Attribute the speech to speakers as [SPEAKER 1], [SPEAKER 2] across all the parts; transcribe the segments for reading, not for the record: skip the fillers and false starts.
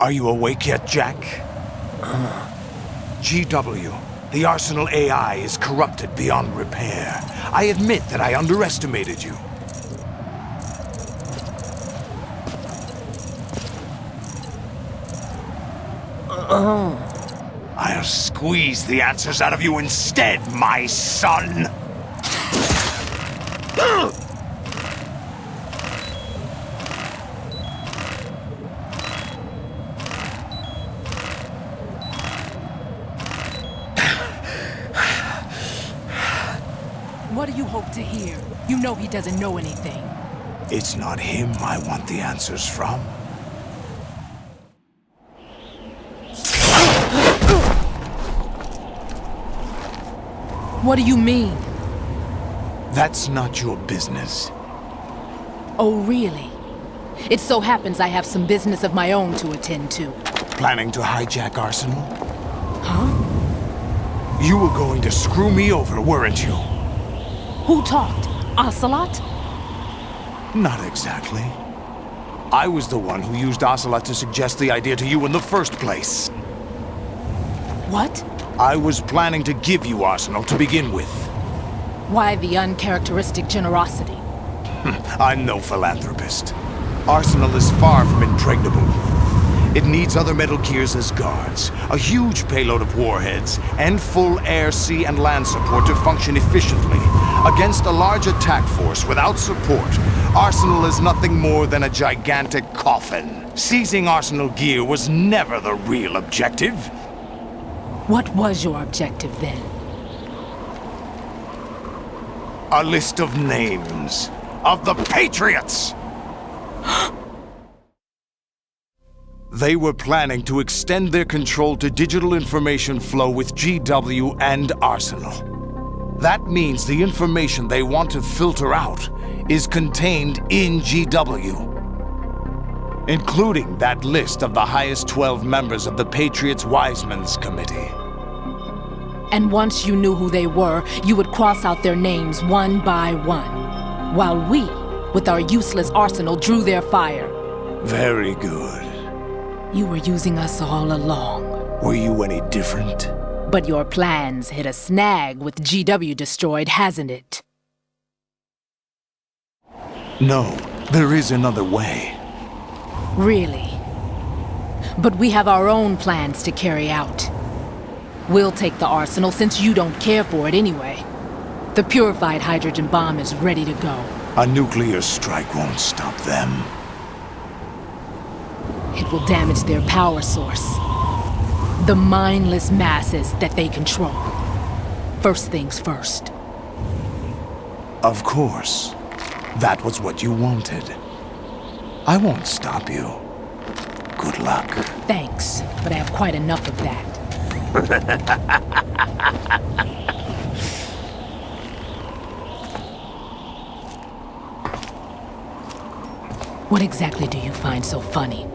[SPEAKER 1] Are you awake yet, Jack? GW, the Arsenal AI is corrupted beyond repair. I admit that I underestimated you. I'll squeeze the answers out of you instead, my son!
[SPEAKER 2] What do you hope to hear? You know he doesn't know anything.
[SPEAKER 1] It's not him I want the answers from.
[SPEAKER 2] What do you mean?
[SPEAKER 1] That's not your business.
[SPEAKER 2] Oh, really? It so happens I have some business of my own to attend to.
[SPEAKER 1] Planning to hijack Arsenal?
[SPEAKER 2] Huh?
[SPEAKER 1] You were going to screw me over, weren't you?
[SPEAKER 2] Who talked? Ocelot?
[SPEAKER 1] Not exactly. I was the one who used Ocelot to suggest the idea to you in the first place.
[SPEAKER 2] What?
[SPEAKER 1] I was planning to give you Arsenal to begin with.
[SPEAKER 2] Why the uncharacteristic generosity?
[SPEAKER 1] I'm no philanthropist. Arsenal is far from impregnable. It needs other Metal Gears as guards, a huge payload of warheads, and full air, sea, and land support to function efficiently. Against a large attack force without support, Arsenal is nothing more than a gigantic coffin. Seizing Arsenal gear was never the real objective.
[SPEAKER 2] What was your objective then?
[SPEAKER 1] A list of names of the Patriots! They were planning to extend their control to digital information flow with GW and Arsenal. That means the information they want to filter out is contained in GW, including that list of the highest 12 members of the Patriots Wiseman's Committee.
[SPEAKER 2] And once you knew who they were, you would cross out their names one by one, while we, with our useless arsenal, drew their fire.
[SPEAKER 1] Very good.
[SPEAKER 2] You were using us all along.
[SPEAKER 1] Were you any different?
[SPEAKER 2] But your plans hit a snag with GW destroyed, hasn't it?
[SPEAKER 1] No, there is another way.
[SPEAKER 2] Really? But we have our own plans to carry out. We'll take the arsenal since you don't care for it anyway. The purified hydrogen bomb is ready to go.
[SPEAKER 1] A nuclear strike won't stop them.
[SPEAKER 2] It will damage their power source. The mindless masses that they control. First things first.
[SPEAKER 1] Of course. That was what you wanted. I won't stop you. Good luck.
[SPEAKER 2] Thanks, but I have quite enough of that. What exactly do you find so funny?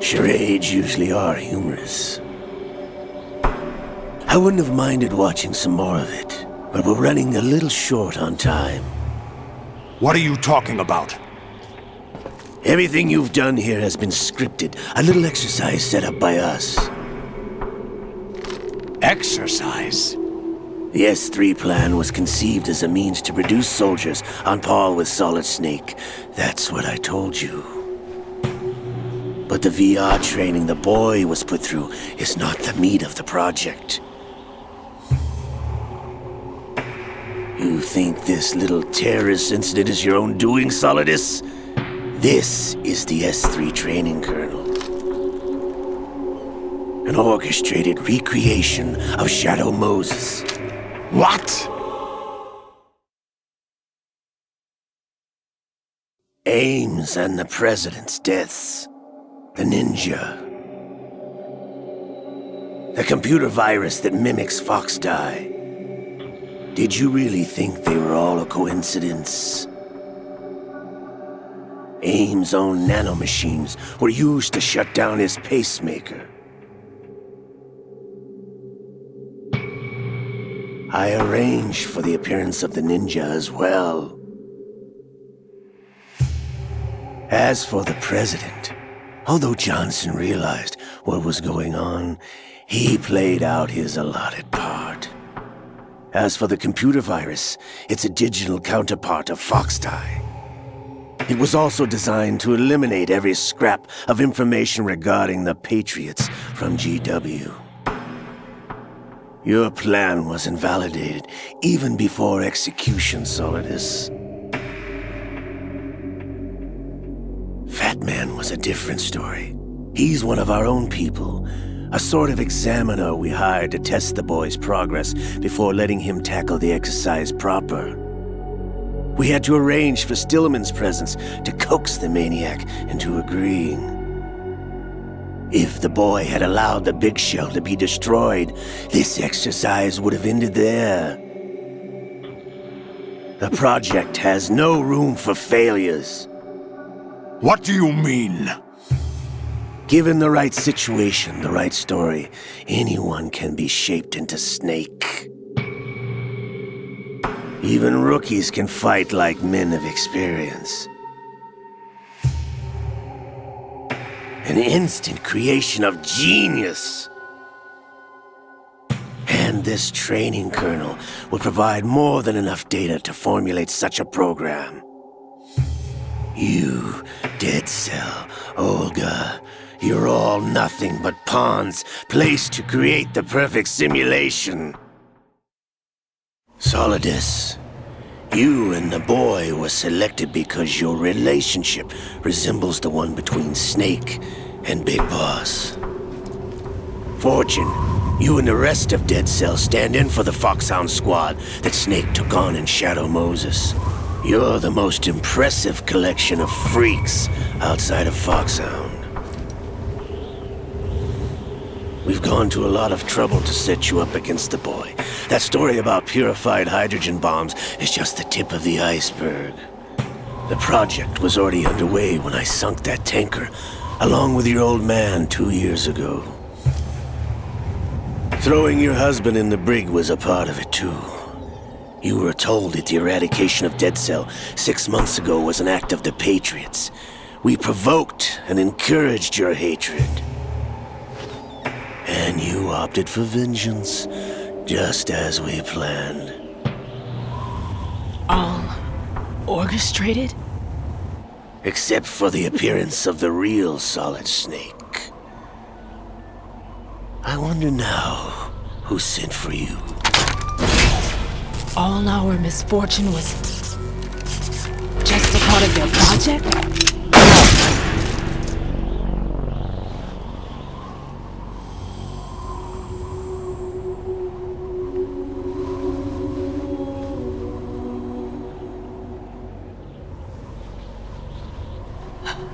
[SPEAKER 3] Charades usually are humorous. I wouldn't have minded watching some more of it, but we're running a little short on time.
[SPEAKER 1] What are you talking about?
[SPEAKER 3] Everything you've done here has been scripted, a little exercise set up by us.
[SPEAKER 1] Exercise?
[SPEAKER 3] The S3 plan was conceived as a means to reduce soldiers on par with Solid Snake. That's what I told you. But the VR training the boy was put through is not the meat of the project. You think this little terrorist incident is your own doing, Solidus? This is the S3 training kernel. An orchestrated recreation of Shadow Moses.
[SPEAKER 1] What?
[SPEAKER 3] Ames and the President's deaths. The ninja. The computer virus that mimics Fox Die. Did you really think they were all a coincidence? Ames' own nanomachines were used to shut down his pacemaker. I arranged for the appearance of the ninja as well. As for the President, Although Johnson realized what was going on, he played out his allotted part. As for the computer virus, it's a digital counterpart of Foxtie. It was also designed to eliminate every scrap of information regarding the Patriots from GW. Your plan was invalidated even before execution, Solidus. Fat Man was a different story. He's one of our own people, a sort of examiner we hired to test the boy's progress before letting him tackle the exercise proper. We had to arrange for Stillman's presence to coax the maniac into agreeing. If the boy had allowed the big shell to be destroyed, this exercise would have ended there. The project has no room for failures.
[SPEAKER 1] What do you mean?
[SPEAKER 3] Given the right situation, the right story, anyone can be shaped into Snake. Even rookies can fight like men of experience. An instant creation of genius. And this training kernel would provide more than enough data to formulate such a program. You, Dead Cell, Olga, you're all nothing but pawns placed to create the perfect simulation. Solidus, you and the boy were selected because your relationship resembles the one between Snake and Big Boss. Fortune, you and the rest of Dead Cell stand in for the Fox Hound squad that Snake took on in Shadow Moses. You're the most impressive collection of freaks outside of Fox Hound. We've gone to a lot of trouble to set you up against the boy. That story about purified hydrogen bombs is just the tip of the iceberg. The project was already underway when I sunk that tanker, along with your old man 2 years ago. Throwing your husband in the brig was a part of it too. You were told that the eradication of Dead Cell 6 months ago was an act of the Patriots. We provoked and encouraged your hatred. And you opted for vengeance, just as we planned.
[SPEAKER 2] All orchestrated?
[SPEAKER 3] Except for the appearance of the real Solid Snake. I wonder now who sent for you.
[SPEAKER 2] All our misfortune was just a part of your project?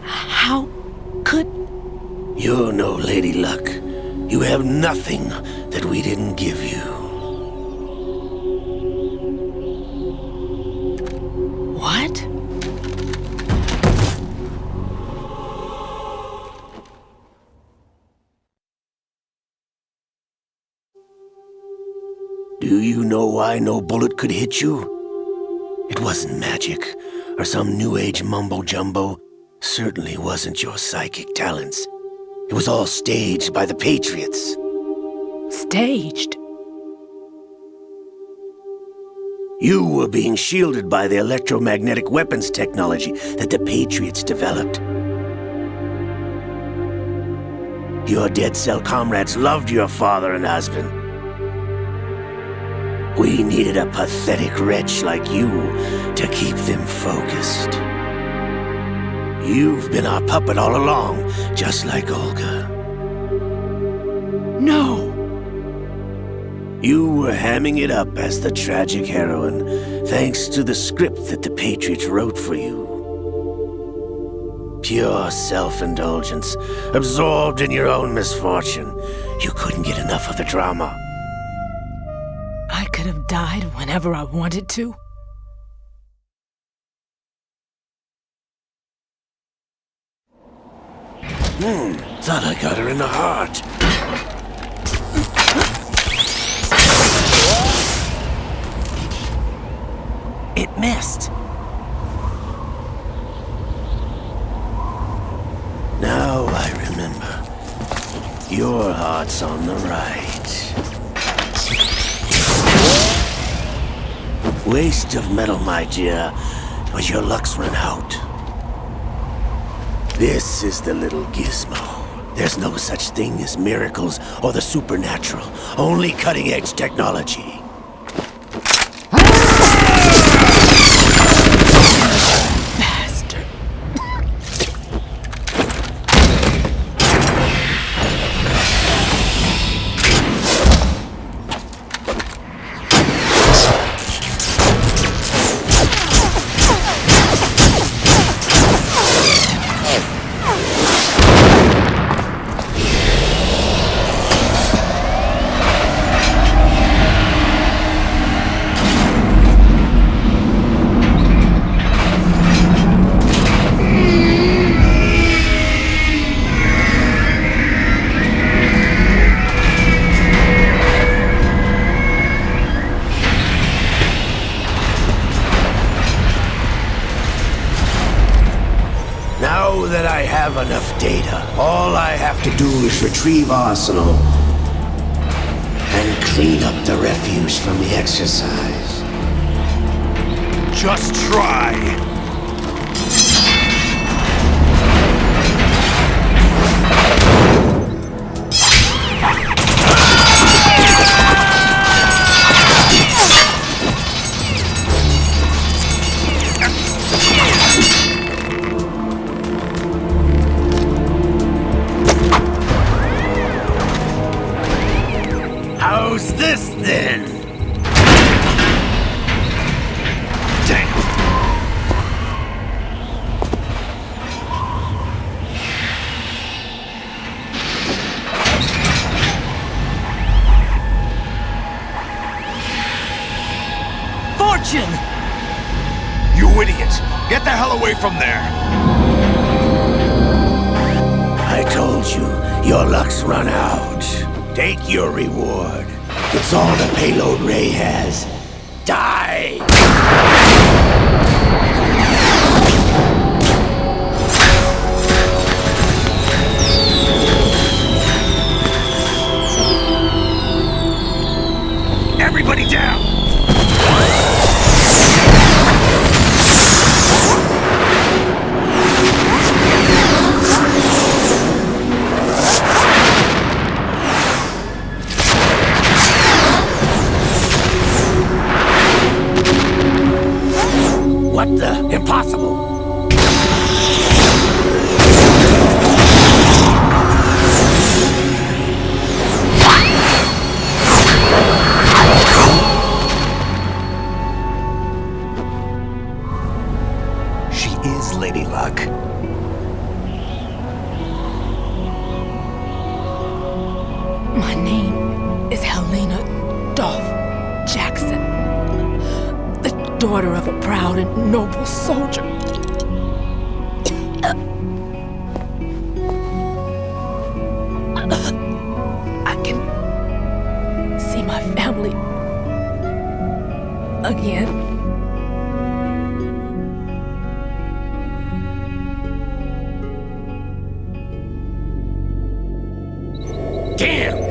[SPEAKER 2] How could...
[SPEAKER 3] You're no Lady Luck. You have nothing that we didn't give you.
[SPEAKER 2] What?
[SPEAKER 3] Do you know why no bullet could hit you? It wasn't magic, or some new age mumbo-jumbo. Certainly wasn't your psychic talents. It was all staged by the Patriots.
[SPEAKER 2] Staged?
[SPEAKER 3] You were being shielded by the electromagnetic weapons technology that the Patriots developed. Your Dead Cell comrades loved your father and husband. We needed a pathetic wretch like you to keep them focused. You've been our puppet all along, just like Olga.
[SPEAKER 2] No!
[SPEAKER 3] You were hamming it up as the tragic heroine, thanks to the script that the Patriots wrote for you. Pure self-indulgence, absorbed in your own misfortune. You couldn't get enough of the drama.
[SPEAKER 2] I could have died whenever I wanted to.
[SPEAKER 3] Thought I got her in the heart.
[SPEAKER 2] It missed.
[SPEAKER 3] Now I Your heart's on the right. Waste of metal, my dear, but your luck's run out. This is the little gizmo. There's no such thing as miracles or the supernatural, only cutting-edge technology.
[SPEAKER 2] Bastard.
[SPEAKER 3] Now that I have enough data, all I have to do is retrieve Arsenal and clean up the refuse from the exercise.
[SPEAKER 1] Just try.
[SPEAKER 3] How's this then?
[SPEAKER 1] Damn.
[SPEAKER 2] Fortune!
[SPEAKER 1] You idiot! Get the hell away from there!
[SPEAKER 3] I told you, your luck's run out. Take your reward. It's all the payload Ray has. Die!
[SPEAKER 1] Everybody down!
[SPEAKER 3] What the? Impossible!
[SPEAKER 1] She is Lady Luck.
[SPEAKER 2] My name is Helena Dolph Jackson, the daughter of a proud and noble soldier. I can see my family again.
[SPEAKER 3] Damn!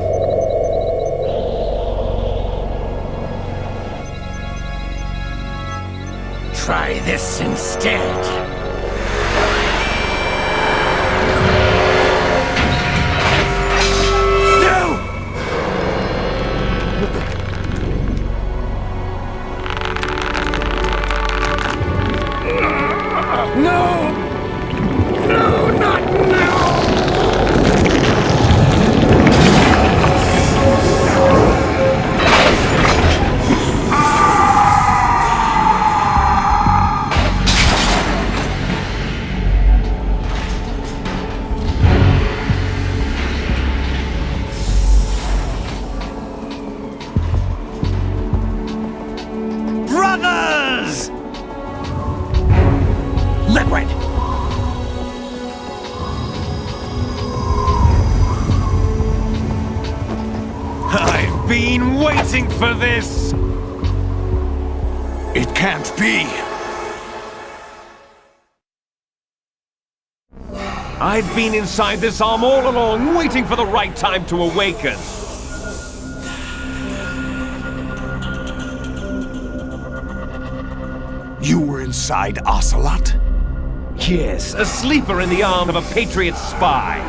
[SPEAKER 3] Try this instead.
[SPEAKER 1] Brothers! Liquid! I've been waiting for this! It can't be!
[SPEAKER 4] I've been inside this arm all along, waiting for the right time to awaken.
[SPEAKER 1] You were inside Ocelot?
[SPEAKER 4] Yes, a sleeper in the arm of a Patriot spy.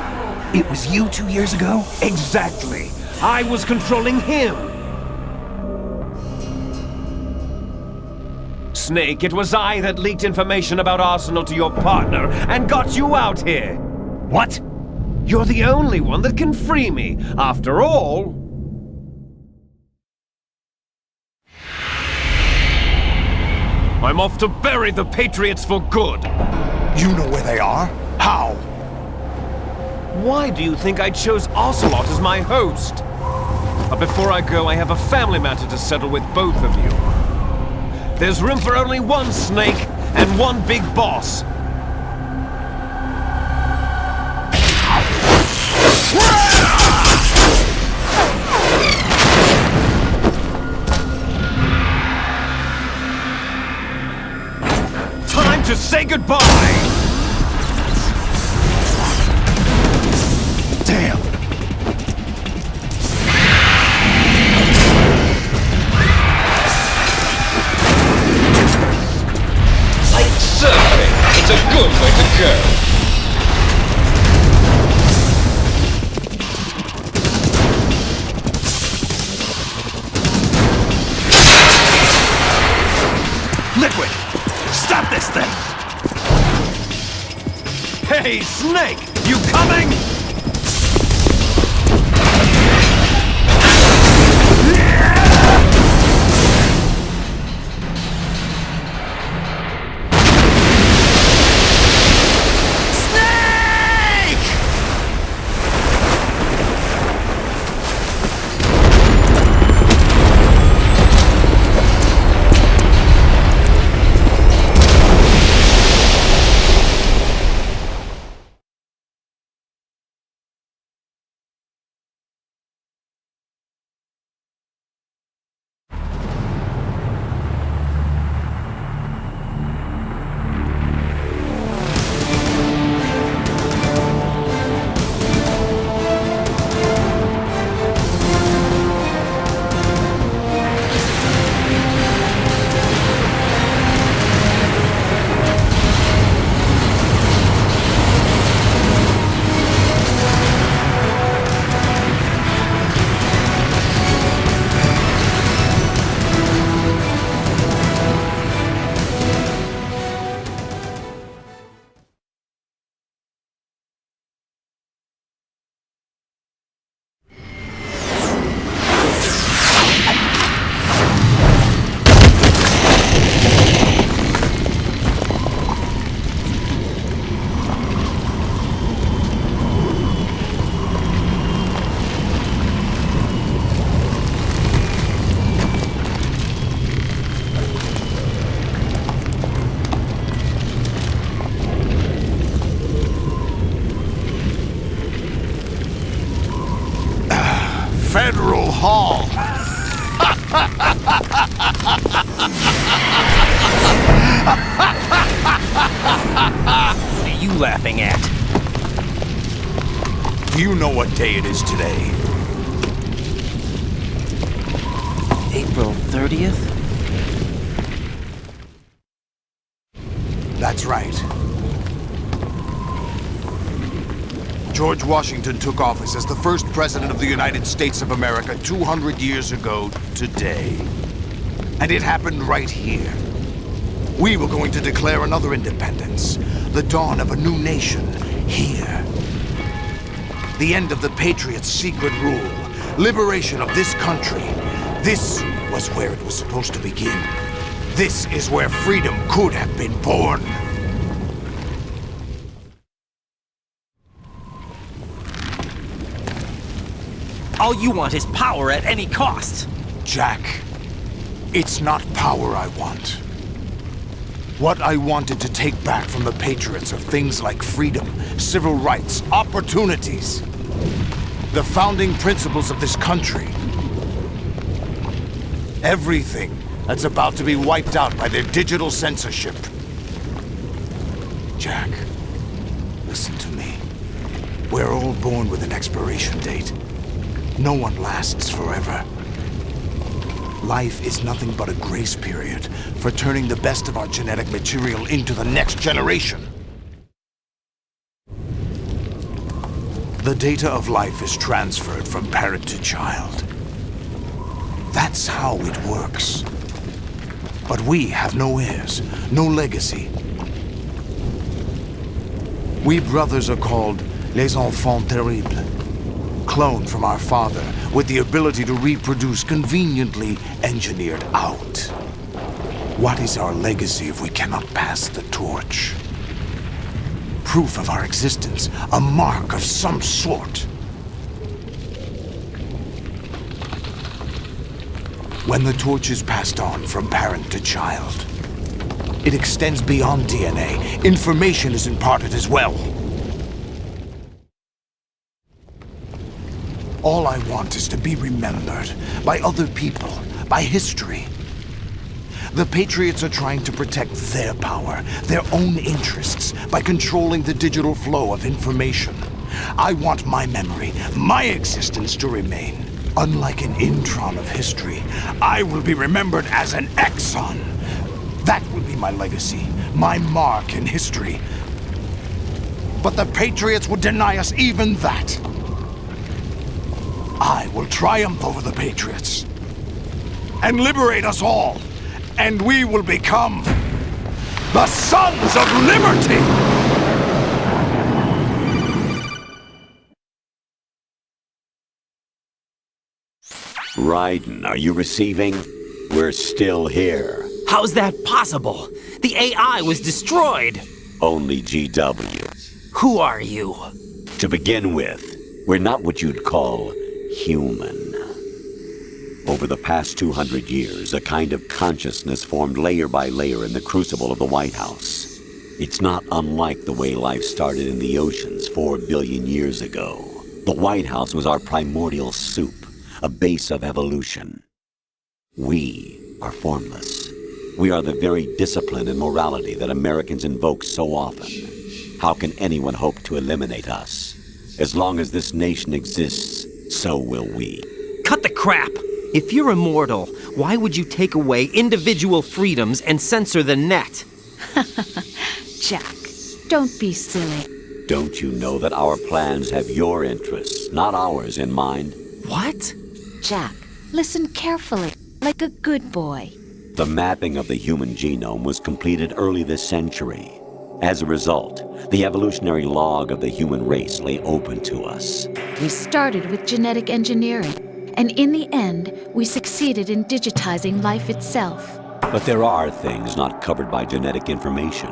[SPEAKER 1] It was you 2 years ago?
[SPEAKER 4] Exactly. I was controlling him. Snake, it was I that leaked information about Arsenal to your partner and got you out here.
[SPEAKER 1] What?
[SPEAKER 4] You're the only one that can free me. After all... I'm off to bury the Patriots for good.
[SPEAKER 1] You know where they are? How?
[SPEAKER 4] Why do you think I chose Ocelot as my host? But before I go, I have a family matter to settle with both of you. There's room for only one Snake and one big boss. Time to say goodbye!
[SPEAKER 1] Damn!
[SPEAKER 4] Like surfing, it's a good way to go.
[SPEAKER 1] Liquid! Stop this thing!
[SPEAKER 4] Hey, Snake! You coming?
[SPEAKER 1] Federal Hall.
[SPEAKER 5] What are you laughing at?
[SPEAKER 1] Do you know what day it is today?
[SPEAKER 5] April 30th?
[SPEAKER 1] That's right. George Washington took office as the first president of the United States of America 200 years ago today. And it happened right here. We were going to declare another independence, the dawn of a new nation, here. The end of the Patriots' secret rule, liberation of this country. This was where it was supposed to begin. This is where freedom could have been born.
[SPEAKER 5] All you want is power at any cost.
[SPEAKER 1] Jack, it's not power I want. What I wanted to take back from the Patriots are things like freedom, civil rights, opportunities. The founding principles of this country. Everything that's about to be wiped out by their digital censorship. Jack, listen to me. We're all born with an expiration date. No one lasts forever. Life is nothing but a grace period for turning the best of our genetic material into the next generation. The data of life is transferred from parent to child. That's how it works. But we have no heirs, no legacy. We brothers are called les enfants terribles, cloned from our father with the ability to reproduce conveniently engineered out. What is our legacy if we cannot pass the torch? Proof of our existence, a mark of some sort. When the torch is passed on from parent to child, it extends beyond DNA. Information is imparted as well. All I want is to be remembered by other people, by history. The Patriots are trying to protect their power, their own interests, by controlling the digital flow of information. I want my memory, my existence to remain. Unlike an intron of history, I will be remembered as an exon. That will be my legacy, my mark in history. But the Patriots would deny us even that. I will triumph over the Patriots and liberate us all, and we will become the Sons of Liberty!
[SPEAKER 6] Raiden, are you receiving? We're still here.
[SPEAKER 5] How's that possible? The AI was destroyed.
[SPEAKER 6] Only GW.
[SPEAKER 5] Who are you?
[SPEAKER 6] To begin with, we're not what you'd call human. Over the past 200 years, a kind of consciousness formed layer by layer in the crucible of the White House. It's not unlike the way life started in the oceans 4 billion years ago. The White House was our primordial soup, a base of evolution. We are formless. We are the very discipline and morality that Americans invoke so often. How can anyone hope to eliminate us? As long as this nation exists, so will we.
[SPEAKER 5] Cut the crap! If you're immortal, why would you take away individual freedoms and censor the net?
[SPEAKER 7] Jack, don't be silly.
[SPEAKER 6] Don't you know that our plans have your interests, not ours, in mind?
[SPEAKER 5] What?
[SPEAKER 7] Jack, listen carefully, like a good boy.
[SPEAKER 6] The mapping of the human genome was completed early this century. As a result, the evolutionary log of the human race lay open to us.
[SPEAKER 7] We started with genetic engineering, and in the end, we succeeded in digitizing life itself.
[SPEAKER 6] But there are things not covered by genetic information.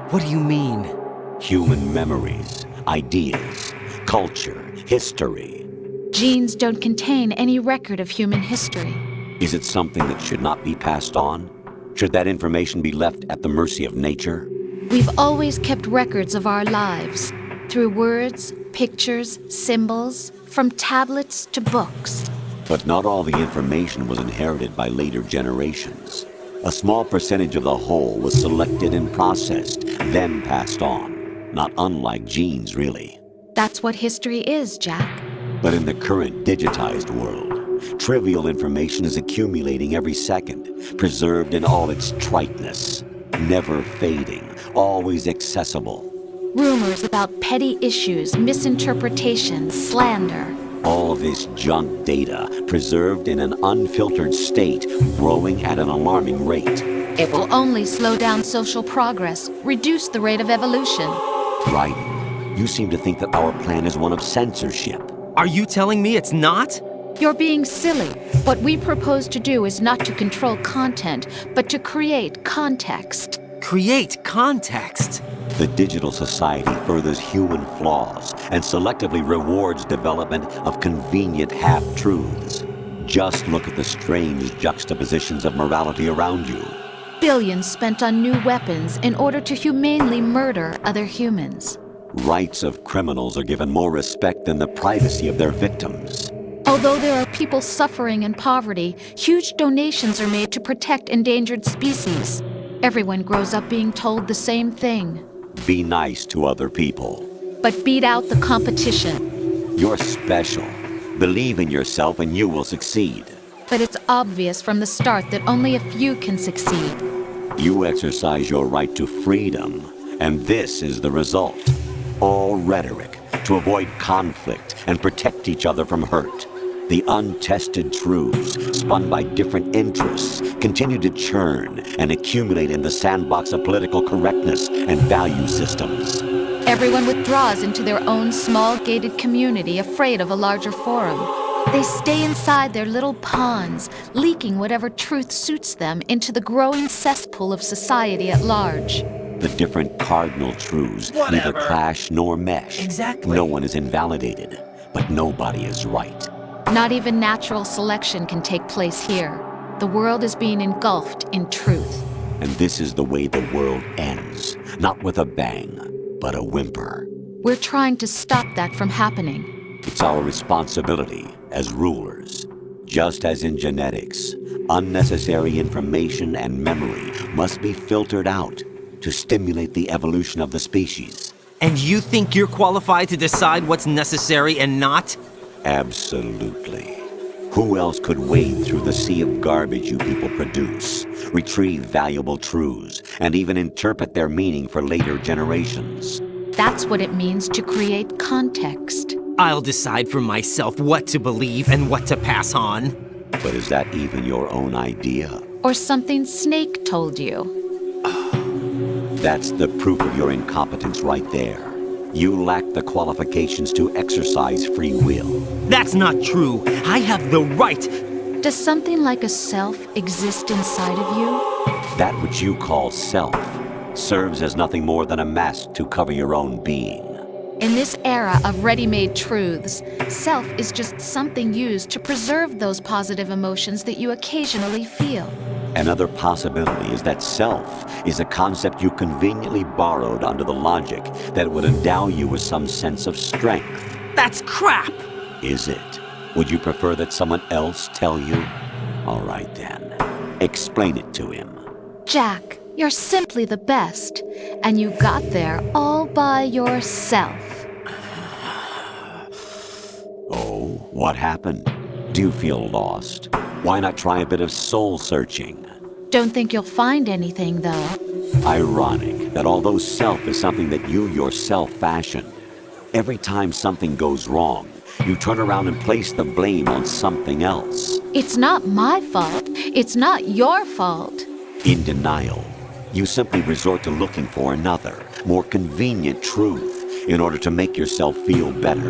[SPEAKER 5] What do you mean?
[SPEAKER 6] Human memories, ideas, culture, history.
[SPEAKER 7] Genes don't contain any record of human history.
[SPEAKER 6] Is it something that should not be passed on? Should that information be left at the mercy of nature?
[SPEAKER 7] We've always kept records of our lives, through words, pictures, symbols, from tablets to books.
[SPEAKER 6] But not all the information was inherited by later generations. A small percentage of the whole was selected and processed, then passed on. Not unlike genes, really.
[SPEAKER 7] That's what history is, Jack.
[SPEAKER 6] But in the current digitized world, trivial information is accumulating every second, preserved in all its triteness, never fading, always accessible.
[SPEAKER 7] Rumors about petty issues, misinterpretations, slander.
[SPEAKER 6] All this junk data, preserved in an unfiltered state, growing at an alarming rate.
[SPEAKER 7] It will only slow down social progress, reduce the rate of evolution.
[SPEAKER 6] Right. You seem to think that our plan is one of censorship.
[SPEAKER 5] Are you telling me it's not?
[SPEAKER 7] You're being silly. What we propose to do is not to control content, but to create context.
[SPEAKER 5] Create context.
[SPEAKER 6] The digital society furthers human flaws and selectively rewards development of convenient half-truths. Just look at the strange juxtapositions of morality around you.
[SPEAKER 7] Billions spent on new weapons in order to humanely murder other humans.
[SPEAKER 6] Rights of criminals are given more respect than the privacy of their victims.
[SPEAKER 7] Although there are people suffering in poverty, huge donations are made to protect endangered species. Everyone grows up being told the same thing.
[SPEAKER 6] Be nice to other people.
[SPEAKER 7] but beat out the competition.
[SPEAKER 6] You're special. Believe in yourself and you will succeed.
[SPEAKER 7] But it's obvious from the start that only a few can succeed.
[SPEAKER 6] You exercise your right to freedom, and this is the result. All rhetoric to avoid conflict and protect each other from hurt. The untested truths, spun by different interests, continue to churn and accumulate in the sandbox of political correctness and value systems.
[SPEAKER 7] Everyone withdraws into their own small gated community, afraid of a larger forum. They stay inside their little ponds, leaking whatever truth suits them into the growing cesspool of society at large.
[SPEAKER 6] The different cardinal truths neither clash nor mesh.
[SPEAKER 5] Exactly.
[SPEAKER 6] No one is invalidated, but nobody is right.
[SPEAKER 7] Not even natural selection can take place here. The world is being engulfed in truth.
[SPEAKER 6] And this is the way the world ends. Not with a bang, but a whimper.
[SPEAKER 7] We're trying to stop that from happening.
[SPEAKER 6] It's our responsibility as rulers. Just as in genetics, unnecessary information and memory must be filtered out to stimulate the evolution of the species.
[SPEAKER 5] And you think you're qualified to decide what's necessary and not?
[SPEAKER 6] Absolutely. Who else could wade through the sea of garbage you people produce, retrieve valuable truths, and even interpret their meaning for later generations?
[SPEAKER 7] That's what it means to create context.
[SPEAKER 5] I'll decide for myself what to believe and what to pass on.
[SPEAKER 6] But is that even your own idea?
[SPEAKER 7] Or something Snake told you.
[SPEAKER 6] That's the proof of your incompetence right there. You lack the qualifications to exercise free will.
[SPEAKER 5] That's not true. I have the right.
[SPEAKER 7] Does something like a self exist inside of you?
[SPEAKER 6] That which you call self serves as nothing more than a mask to cover your own being.
[SPEAKER 7] In this era of ready-made truths, self is just something used to preserve those positive emotions that you occasionally feel.
[SPEAKER 6] Another possibility is that self is a concept you conveniently borrowed under the logic that it would endow you with some sense of strength.
[SPEAKER 5] That's crap!
[SPEAKER 6] Is it? Would you prefer that someone else tell you? All right then. Explain it to him.
[SPEAKER 7] Jack, you're simply the best, and you got there all by yourself.
[SPEAKER 6] Oh, what happened? Do you feel lost? Why not try a bit of soul-searching?
[SPEAKER 7] Don't think you'll find anything, though.
[SPEAKER 6] Ironic that although self is something that you yourself fashioned, every time something goes wrong, you turn around and place the blame on something else.
[SPEAKER 7] It's not my fault. It's not your fault.
[SPEAKER 6] In denial, you simply resort to looking for another, more convenient truth in order to make yourself feel better.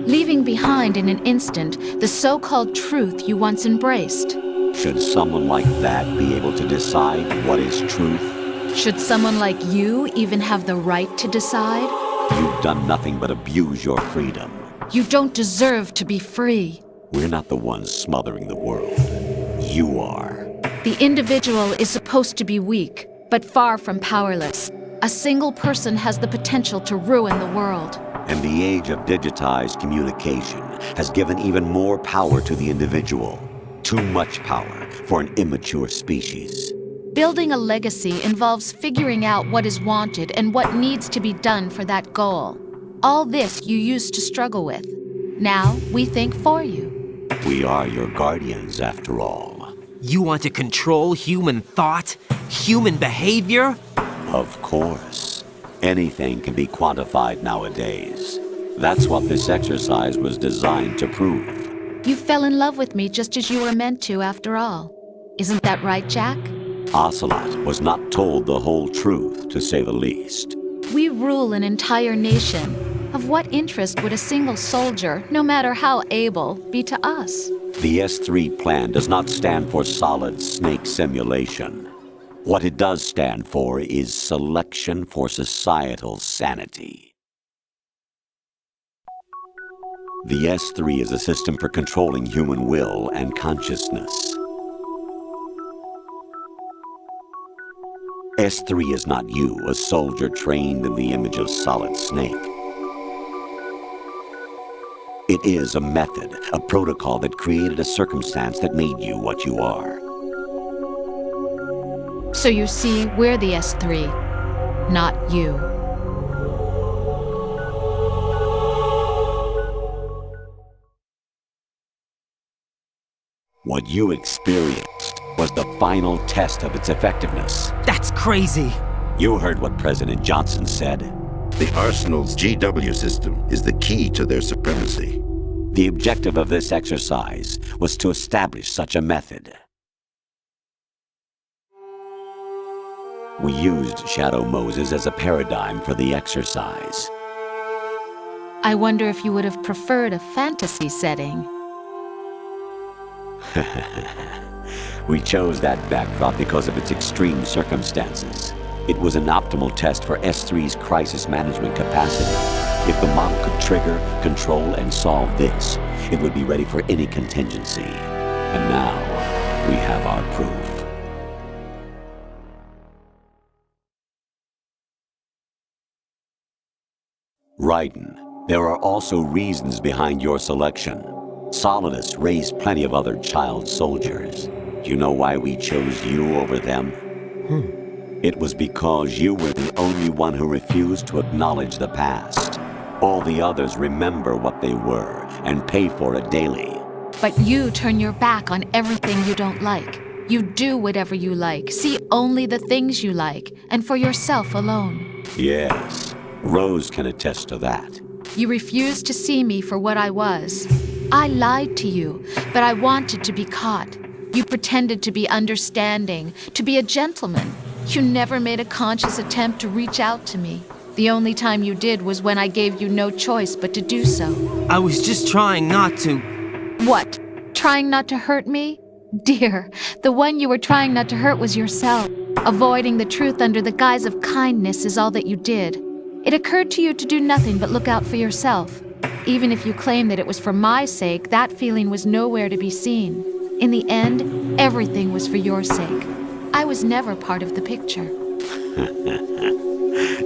[SPEAKER 7] Leaving behind in an instant the so-called truth you once embraced.
[SPEAKER 6] Should someone like that be able to decide what is truth?
[SPEAKER 7] Should someone like you even have the right to decide?
[SPEAKER 6] You've done nothing but abuse your freedom.
[SPEAKER 7] You don't deserve to be free.
[SPEAKER 6] We're not the ones smothering the world. You are.
[SPEAKER 7] The individual is supposed to be weak, but far from powerless. A single person has the potential to ruin the world.
[SPEAKER 6] And the age of digitized communication has given even more power to the individual. Too much power for an immature species.
[SPEAKER 7] Building a legacy involves figuring out what is wanted and what needs to be done for that goal. All this you used to struggle with. Now we think for you.
[SPEAKER 6] We are your guardians, after all.
[SPEAKER 5] You want to control human thought? Human behavior?
[SPEAKER 6] Of course. Anything can be quantified nowadays. That's what this exercise was designed to prove.
[SPEAKER 7] You fell in love with me just as you were meant to, after all. Isn't that right, Jack?
[SPEAKER 6] Ocelot was not told the whole truth, to say the least.
[SPEAKER 7] We rule an entire nation. Of what interest would a single soldier, no matter how able, be to us?
[SPEAKER 6] The S3 plan does not stand for solid snake simulation. What it does stand for is selection for societal sanity. The S3 is a system for controlling human will and consciousness. S3 is not you, a soldier trained in the image of Solid Snake. It is a method, a protocol that created a circumstance that made you what you are.
[SPEAKER 7] So you see, we're the S3, not you.
[SPEAKER 6] What you experienced was the final test of its effectiveness.
[SPEAKER 5] That's crazy.
[SPEAKER 6] You heard what President Johnson said.
[SPEAKER 8] The Arsenal's GW system is the key to their supremacy.
[SPEAKER 6] The objective of this exercise was to establish such a method. We used Shadow Moses as a paradigm for the exercise.
[SPEAKER 7] I wonder if you would have preferred a fantasy setting.
[SPEAKER 6] We chose that backdrop because of its extreme circumstances. It was an optimal test for S3's crisis management capacity. If the model could trigger, control, and solve this, it would be ready for any contingency. And now, we have our proof. Raiden, there are also reasons behind your selection. Solidus raised plenty of other child soldiers. Do you know why we chose you over them? It was because you were the only one who refused to acknowledge the past. All the others remember what they were and pay for it daily.
[SPEAKER 7] But you turn your back on everything you don't like. You do whatever you like, see only the things you like, and for yourself alone.
[SPEAKER 6] Yes, Rose can attest to that.
[SPEAKER 7] You refused to see me for what I was. I lied to you, but I wanted to be caught. You pretended to be understanding, to be a gentleman. You never made a conscious attempt to reach out to me. The only time you did was when I gave you no choice but to do so.
[SPEAKER 5] I was just trying not to.
[SPEAKER 7] What? Trying not to hurt me? Dear, the one you were trying not to hurt was yourself. Avoiding the truth under the guise of kindness is all that you did. It occurred to you to do nothing but look out for yourself. Even if you claim that it was for my sake, that feeling was nowhere to be seen. In the end, everything was for your sake. I was never part of the picture.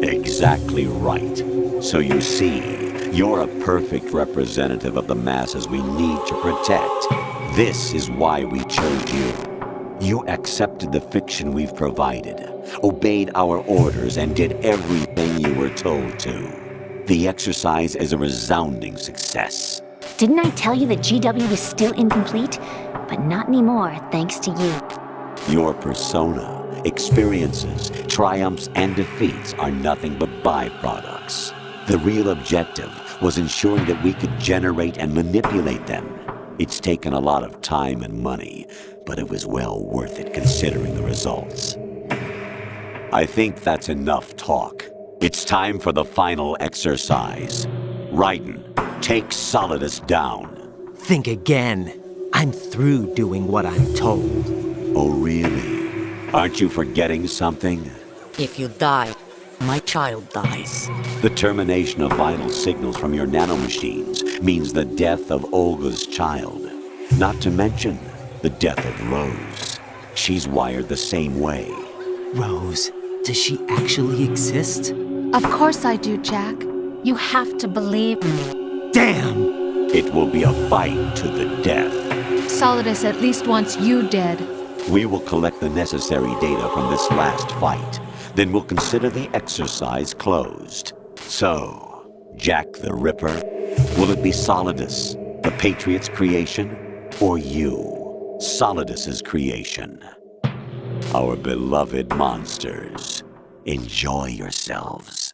[SPEAKER 6] Exactly right. So you see, you're a perfect representative of the masses we need to protect. This is why we chose you. You accepted the fiction we've provided, obeyed our orders, and did everything you were told to. The exercise is a resounding success.
[SPEAKER 9] Didn't I tell you that GW was still incomplete? But not anymore, thanks to you.
[SPEAKER 6] Your persona, experiences, triumphs, and defeats are nothing but byproducts. The real objective was ensuring that we could generate and manipulate them. It's taken a lot of time and money, but it was well worth it considering the results. I think that's enough talk. It's time for the final exercise. Raiden, take Solidus down.
[SPEAKER 5] Think again. I'm through doing what I'm told.
[SPEAKER 6] Oh, really? Aren't you forgetting something?
[SPEAKER 10] If you die, my child dies.
[SPEAKER 6] The termination of vital signals from your nanomachines means the death of Olga's child. Not to mention the death of Rose. She's wired the same way.
[SPEAKER 5] Rose, does she actually exist?
[SPEAKER 7] Of course I do, Jack. You have to believe me.
[SPEAKER 5] Damn!
[SPEAKER 6] It will be a fight to the death.
[SPEAKER 7] Solidus at least wants you dead.
[SPEAKER 6] We will collect the necessary data from this last fight. Then we'll consider the exercise closed. So, Jack the Ripper, will it be Solidus, the Patriot's creation, or you, Solidus's creation? Our beloved monsters, enjoy yourselves.